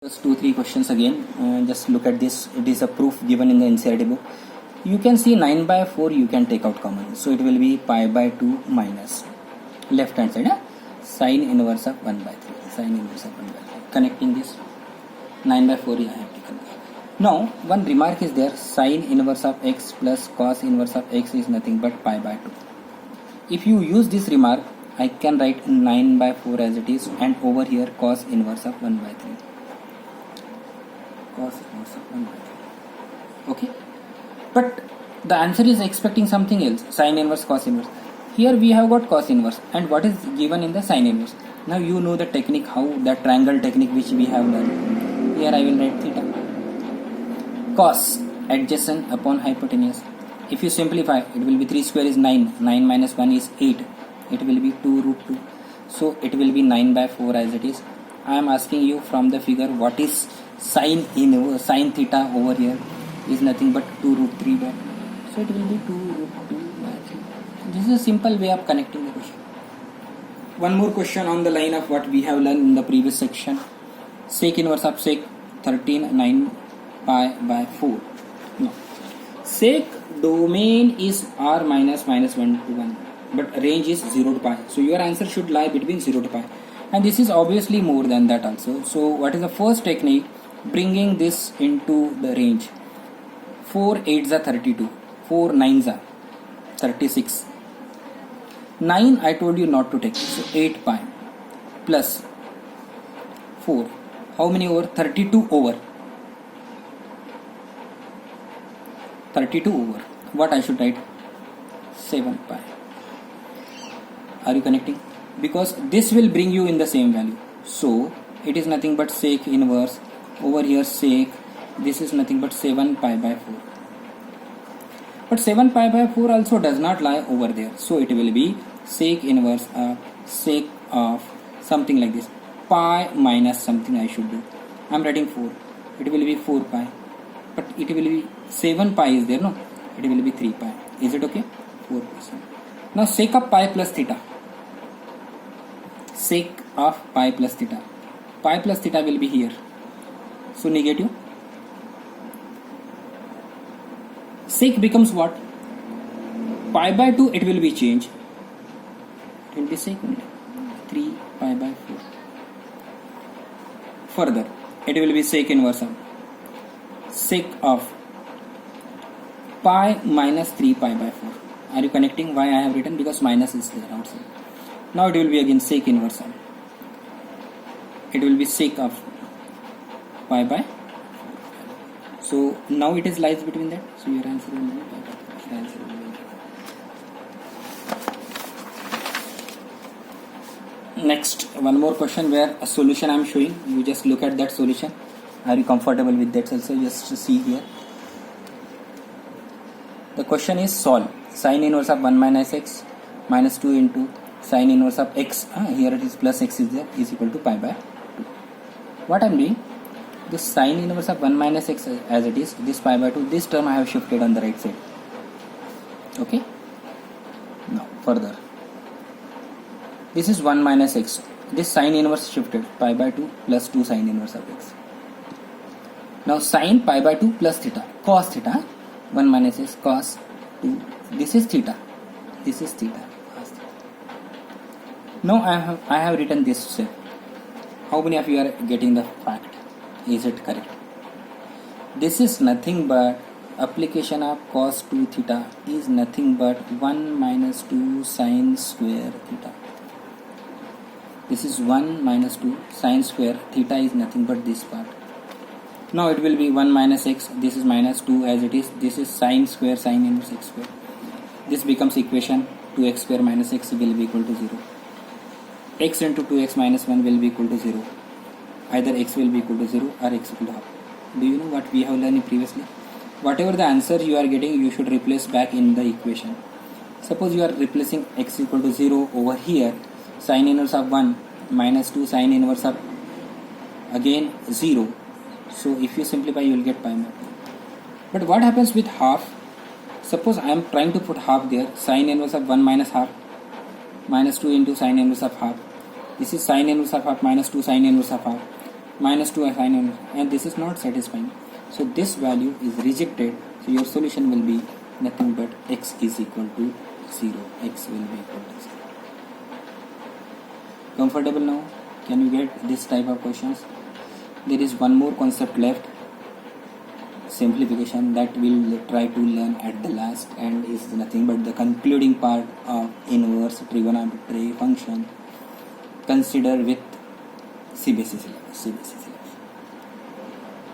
Just 2-3 questions again. Just look at this. It is a proof given in the NCERT book. You can see 9 by 4 you can take out common. So it will be pi by 2 minus left hand side. Sine inverse of 1 by 3. Sine inverse of 1 by 3. Connecting this 9 by 4 I have taken. Now one remark is there. Sine inverse of x plus cos inverse of x is nothing but pi by 2. If you use this remark, I can write 9 by 4 as it is, and over here cos inverse of 1 by 3. Cos inverse of 1 by 3. Okay, but the answer is expecting something else. Sine inverse, cos inverse. Here we have got cos inverse, and what is given in the sine inverse. Now you know the technique, how that triangle technique which we have learned. Here I will write theta. Cos adjacent upon hypotenuse. If you simplify, it will be 3 square is 9. 9 minus 1 is 8. It will be 2 root 2. So it will be 9 by 4 as it is. I am asking you from the figure what is sine theta over here is nothing but 2 root 3 by. So it will be 2 root 2 by 3. This is a simple way of connecting the question. One more question on the line of what we have learned in the previous section. Sec inverse of sec 13 9 pi by 4. No. Sec domain is r minus 1 to 1, but range is 0 to pi. So your answer should lie between 0 to pi. And this is obviously more than that also. So what is the first technique? Bringing this into the range. 4 8s are 32. 4 9s are 36. 9 I told you not to take. So 8 pi plus 4. How many over? 32 over. 32 over. What I should write? 7 pi. Are you connecting? Because this will bring you in the same value. So it is nothing but sec inverse. Over here sec. This is nothing but 7 pi by 4. But 7 pi by 4 also does not lie over there. So it will be sec inverse of sec of something like this. Pi minus something I should do. I am writing 4. It will be 4 pi. But it will be 7 pi is there, no? It will be 3 pi. Is it okay? 4 pi. Now sec of pi plus theta. Sec of pi plus theta. Pi plus theta will be here. So negative. Sec becomes what? Pi by 2 it will be changed. It will be sec only. 3 pi by 4. Further, it will be sec inverse of sec of pi minus 3 pi by 4. Are you connecting? Why I have written? Because minus is there outside. Now it will be again sec inverse of. It will be sec of pi by 4. So now it is lies between that. So your answer will be pi by 4. Your answer will be. Next, one more question where a solution I am showing. You just look at that solution. Are you comfortable with that also? Just see here. The question is solve sine inverse of 1 minus x minus 2 into sine inverse of x. Here it is plus x is there is equal to pi by 2. What I am doing? This sine inverse of 1 minus x as it is. This pi by 2. This term I have shifted on the right side. Okay. Now further. This is 1 minus x. This sine inverse shifted pi by 2 plus 2 sine inverse of x. Now sine pi by 2 plus theta. Cos theta. 1 minus x cos 2. This is theta. This is theta. Now I have written this step. How many of you are getting the fact? Is it correct? This is nothing but application of cos 2 theta is nothing but 1 minus 2 sine square theta. This is 1 minus 2 sine square theta is nothing but this part. Now it will be 1 minus x. This is minus 2 as it is. This is sine square sine inverse x square. This becomes equation 2x square minus x will be equal to 0. X into 2x minus 1 will be equal to 0. Either x will be equal to 0 or x equal to half. Do you know what we have learned previously? Whatever the answer you are getting, you should replace back in the equation. Suppose you are replacing x equal to 0 over here. Sine inverse of 1 minus 2 sine inverse of again 0. So if you simplify, you will get pi by 2. But what happens with half? Suppose I am trying to put half there. Sine inverse of 1 minus half minus 2 into sine inverse of half. This is sine inverse of half minus 2 sine inverse of half. minus 2 sine inverse, and this is not satisfying. So this value is rejected. So your solution will be nothing but x is equal to 0. X will be equal to 0. Comfortable now? Can you get this type of questions? There is one more concept left, simplification, that we'll try to learn at the last, and is nothing but the concluding part of inverse trigonometry function. Consider with CBSE syllabus.